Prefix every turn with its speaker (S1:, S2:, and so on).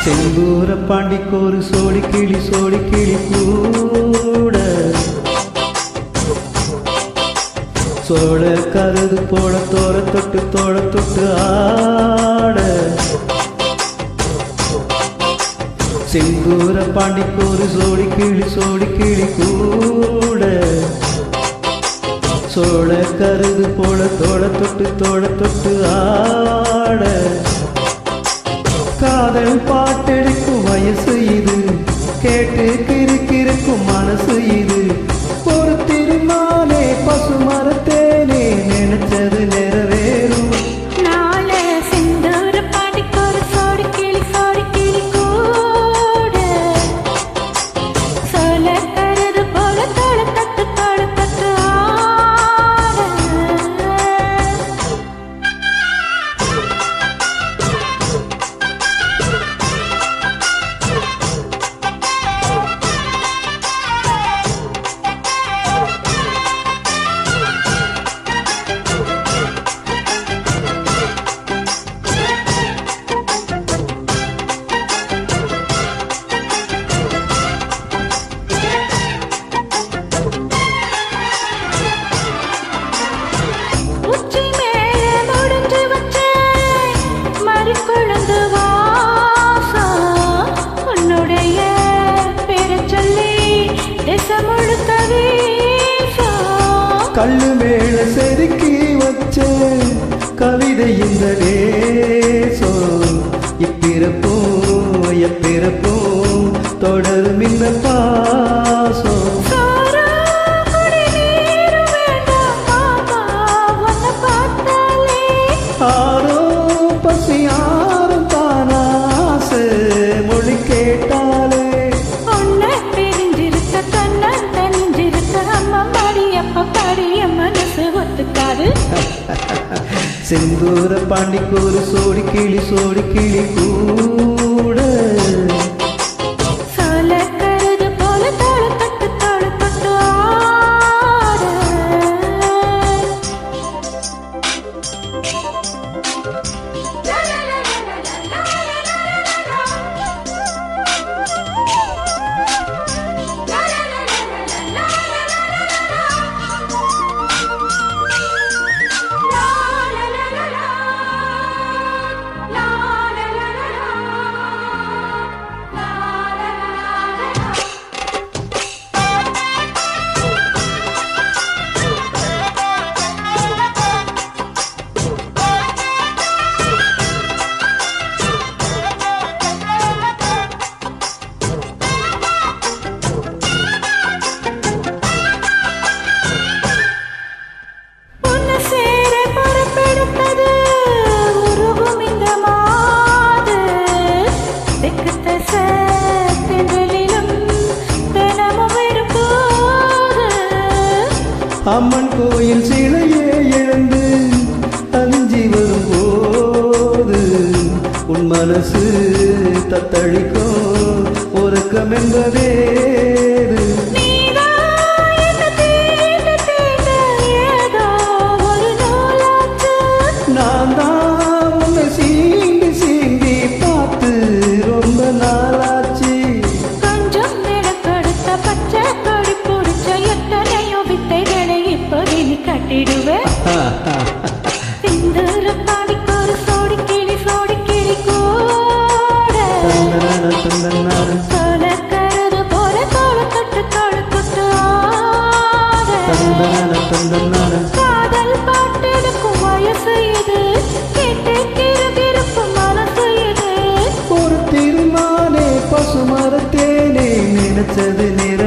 S1: செந்தூர பாண்டிக்கோரு சோடி கிளி கூட சோழ கருது போட தோட தொட்டு ஆட செந்தூர பாண்டிக்கோரு சோடி கிளி கூட சோழ கருது போட தோட தொட்டு ஆட காதல் பாட்டெடுக்கும் வயசு இது கேட்டு கிறுக்கிறுக்கும் மனசு இது ஒரு திருமாலே பசு மரத்தேனே நினைச்சது நிறைவேறும் கல்லு மேல செதுக்கி வச்ச கவிதை இந்த தேசோ இப்பிறப்பும் தொடரும் இந்த பாசோ ஆரோ பசி யாரும் தானாசு மொழி கேட்டாலே செந்தூர பாண்டிக்கோரு சோடி கிளி கூட அம்மன் கோயில் சிலையே எழுந்து அஞ்சி வரும்போது உன் மனசு தத்தளிக்கும் உறக்கம் என்பதேது நான் தான் உன்னை சீண்டி பார்த்து ரொம்ப நாளாச்சு
S2: கொஞ்சம் நிலக்கடுத்த பச்சை கொடி பிடிச்ச எத்தனையோ வித்தைகளை இப்போது நீ கட்டிடுவேன் சிந்தூர பாடிக்கொரு சோடி கிளி கூட சோழ கருது போல தோள தொட்டு காதல் பாட்டெடுக்கும் வயசு இது கேட்டு கிறுகிறுக்கும் மனசு இது
S1: ஒரு திருமாலே பசு மரத்தேனே நினைச்சது நிற